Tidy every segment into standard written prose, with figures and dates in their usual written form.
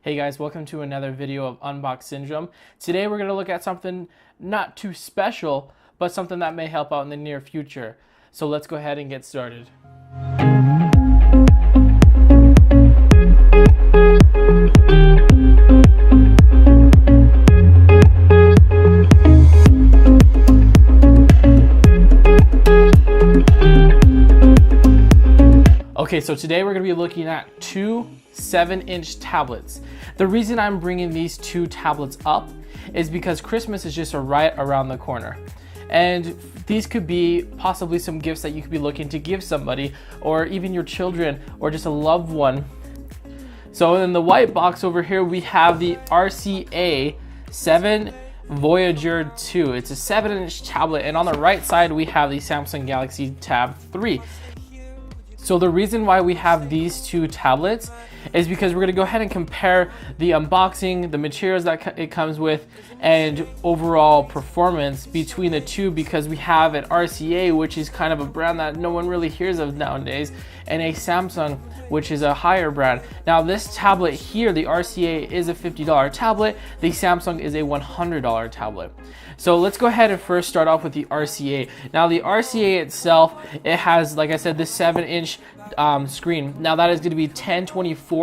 Hey guys, welcome to another video of Unbox Syndrome. Today we're going to look at something not too special, but something that may help out in the near future. So let's go ahead and get started. Okay, so today we're going to be looking at two 7-inch tablets. The reason I'm bringing these two tablets up is because Christmas is just right around the corner. And these could be possibly some gifts that you could be looking to give somebody, or even your children, or just a loved one. So in the white box over here, we have the RCA 7 Voyager 2. It's a 7-inch tablet, and on the right side, we have the Samsung Galaxy Tab 3. So the reason why we have these two tablets is because we're going to go ahead and compare the unboxing, the materials that it comes with, and overall performance between the two, because we have an RCA, which is kind of a brand that no one really hears of nowadays, and a Samsung, which is a higher brand. Now this tablet here, the RCA, is a $50 tablet. The Samsung is a $100 tablet. So let's go ahead and first start off with the RCA. Now the RCA itself, it has, like I said, this 7-inch screen. Now that is going to be 1024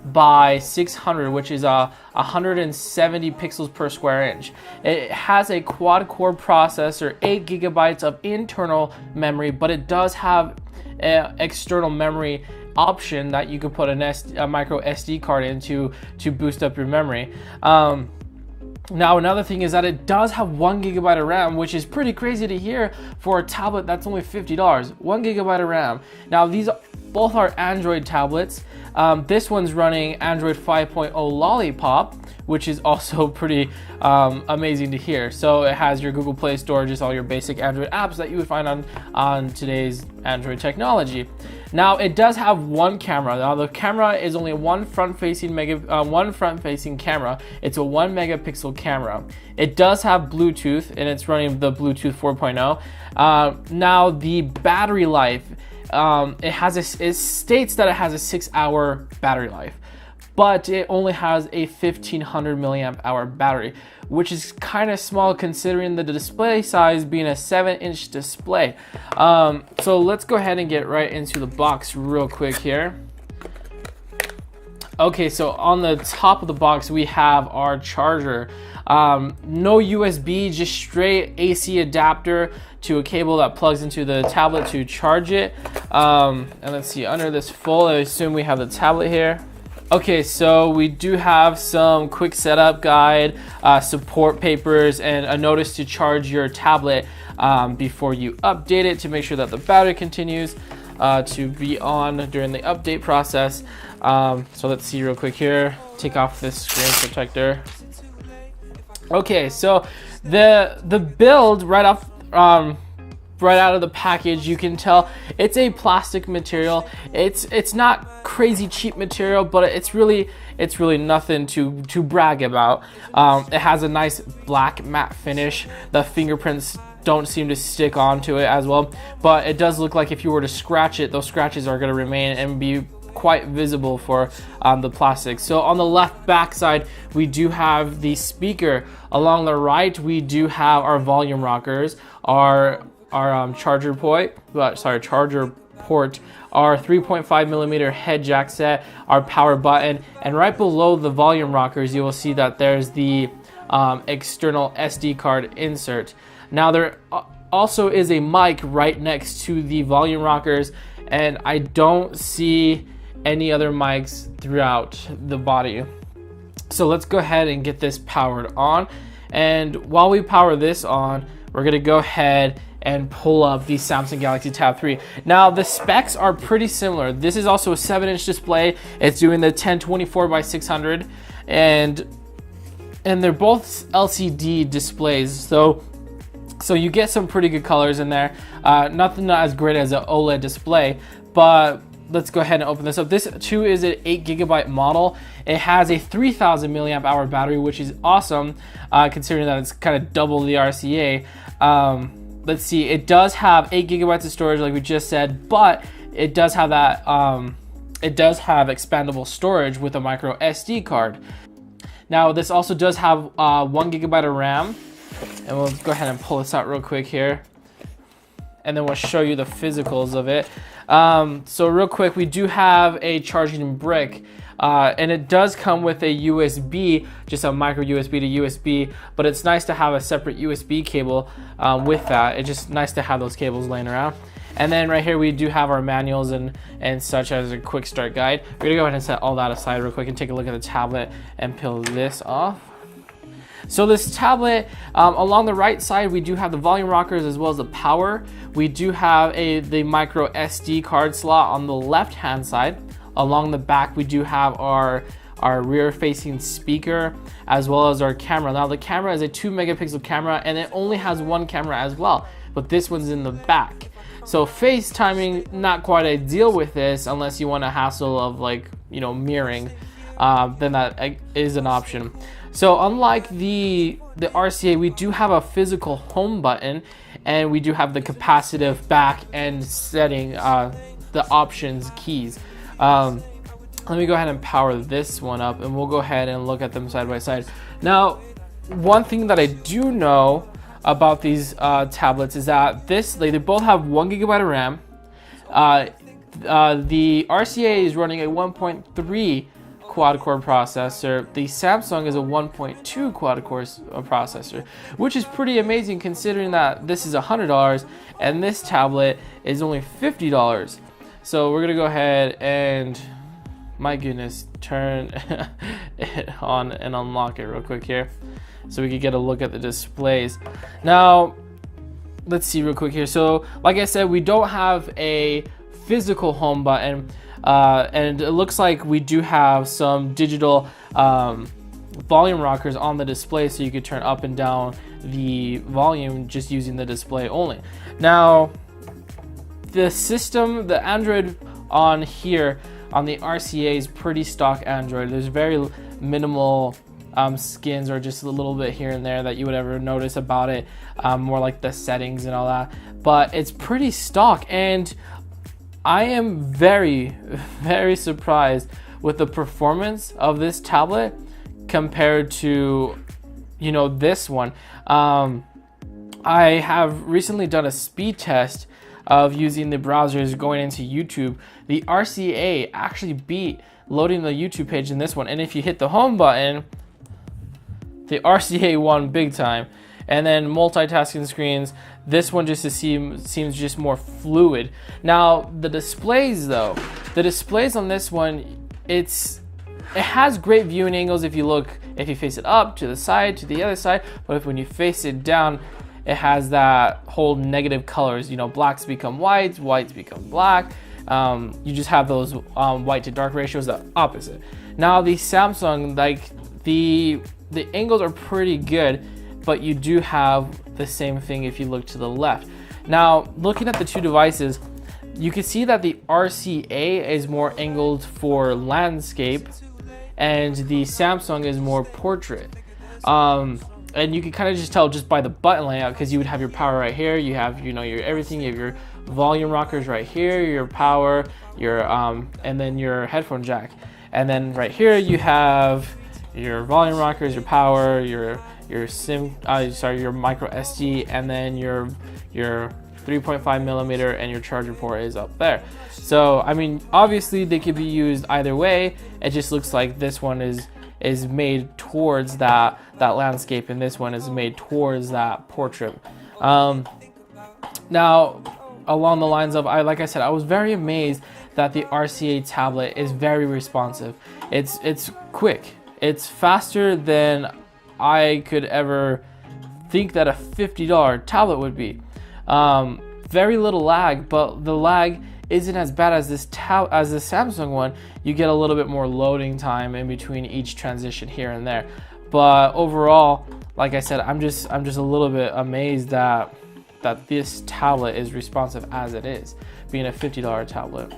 by 600, which is 170 pixels per square inch. It has a quad-core processor, 8 gigabytes of internal memory, but it does have an external memory option that you could put a micro SD card into to boost up your memory. Now another thing is that it does have 1 gigabyte of RAM, which is pretty crazy to hear for a tablet that's only $50. 1 gigabyte of RAM. Now these both are Android tablets. This one's running Android 5.0 Lollipop, which is also pretty amazing to hear. So it has your Google Play Store, just all your basic Android apps that you would find on today's Android technology. Now it does have one camera. Now the camera is only one front-facing camera. It's a 1 megapixel camera. It does have Bluetooth, and it's running the Bluetooth 4.0. Now the battery life, it states that it has a 6-hour battery life, but it only has a 1500 milliamp hour battery, which is kind of small considering the display size being a 7-inch display. So let's go ahead and get right into the box real quick here. Okay, so on the top of the box, we have our charger. No USB, just straight AC adapter to a cable that plugs into the tablet to charge it. And let's see, under this fold, I assume we have the tablet here. Okay, so we do have some quick setup guide, support papers, and a notice to charge your tablet before you update it to make sure that the battery continues to be on during the update process. So let's see real quick here. Take off this screen protector. Okay, so the build right out of the package, you can tell it's a plastic material. It's not crazy cheap material, but it's really nothing to brag about. It has a nice black matte finish. The fingerprints don't seem to stick onto it as well, but it does look like if you were to scratch it, those scratches are going to remain and be quite visible for the plastic. So on the left back side, we do have the speaker. Along the right, we do have our volume rockers, our charger port, our 3.5 millimeter head jack set, our power button, and right below the volume rockers, you will see that there's the external SD card insert. Now there also is a mic right next to the volume rockers, and I don't see any other mics throughout the body. So let's go ahead and get this powered on. And while we power this on, we're gonna go ahead and pull up the Samsung Galaxy Tab 3. Now the specs are pretty similar. This is also a 7-inch display. It's doing the 1024 by 600, and they're both LCD displays. So you get some pretty good colors in there. Nothing as great as an OLED display, but let's go ahead and open this up. This too is an 8 gigabyte model. It has a 3000 milliamp hour battery, which is awesome, considering that it's kind of double the RCA. Let's see, it does have 8 gigabytes of storage like we just said, but it does have that it does have expandable storage with a micro SD card. Now this also does have 1 GB of RAM, and we'll go ahead and pull this out real quick here, and then we'll show you the physicals of it. So real quick, we do have a charging brick, and it does come with a USB, just a micro USB to USB, but it's nice to have a separate USB cable with that. It's just nice to have those cables laying around. And then right here we do have our manuals and such as a quick start guide. We're gonna go ahead and set all that aside real quick and take a look at the tablet and peel this off. So this tablet, along the right side, we do have the volume rockers as well as the power. We do have the micro SD card slot on the left hand side. Along the back, we do have our rear facing speaker as well as our camera. Now the camera is a 2 megapixel camera, and it only has one camera as well, but this one's in the back. So FaceTiming, not quite ideal with this unless you want a hassle of, like, you know, mirroring, then that is an option. So unlike the RCA, we do have a physical home button, and we do have the capacitive back end setting, the options keys. Let me go ahead and power this one up, and we'll go ahead and look at them side by side. Now, one thing that I do know about these tablets is that they both have 1 GB of RAM. The RCA is running a 1.3 quad-core processor. The Samsung is a 1.2 quad-core processor, which is pretty amazing considering that this is $100 and this tablet is only $50. So we're gonna go ahead and, my goodness, turn it on and unlock it real quick here so we can get a look at the displays. Now, let's see real quick here. So like I said, we don't have a physical home button, and it looks like we do have some digital volume rockers on the display, so you could turn up and down the volume just using the display only. Now, the system, the Android on here on the RCA is pretty stock Android. There's very minimal skins or just a little bit here and there that you would ever notice about it, more like the settings and all that, but it's pretty stock, and I am very, very surprised with the performance of this tablet compared to, you know, this one. I have recently done a speed test of using the browsers going into YouTube. The RCA actually beat loading the YouTube page in this one, and if you hit the home button, the RCA won big time. And then multitasking screens, this one just seems just more fluid. Now the displays though, the displays on this one, it has great viewing angles if you face it up, to the side, to the other side, but when you face it down, it has that whole negative colors, you know, blacks become whites, whites become black. You just have those white to dark ratios, the opposite. Now the Samsung, like the angles are pretty good, but you do have the same thing if you look to the left. Now, looking at the two devices, you can see that the RCA is more angled for landscape, and the Samsung is more portrait. And you can kind of just tell just by the button layout, because you would have your power right here, you have, you know, your everything, you have your volume rockers right here, your power, your and then your headphone jack, and then right here you have your volume rockers, your power, your micro SD, and then your 3.5 millimeter, and your charger port is up there. So I mean, obviously they could be used either way. It just looks like this one is made towards that landscape, and this one is made towards that portrait. Now, along the lines of, like I said, I was very amazed that the RCA tablet is very responsive. It's quick. It's faster than I could ever think that a $50 tablet would be. Very little lag, but the lag isn't as bad as the Samsung one. You get a little bit more loading time in between each transition here and there. But overall, like I said, I'm just a little bit amazed that this tablet is responsive as it is, being a $50 tablet.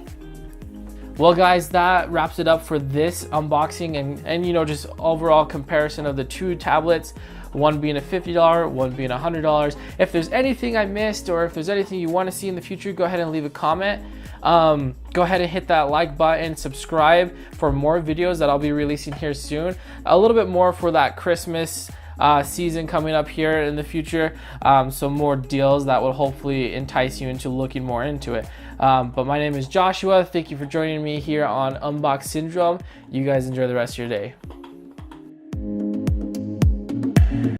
Well guys, that wraps it up for this unboxing and you know, just overall comparison of the two tablets, one being a $50, one being $100. If there's anything I missed, or if there's anything you want to see in the future, go ahead and leave a comment. Go ahead and hit that like button, subscribe for more videos that I'll be releasing here soon. A little bit more for that Christmas season coming up here in the future. Some more deals that will hopefully entice you into looking more into it. But my name is Joshua. Thank you for joining me here on Unbox Syndrome. You guys enjoy the rest of your day.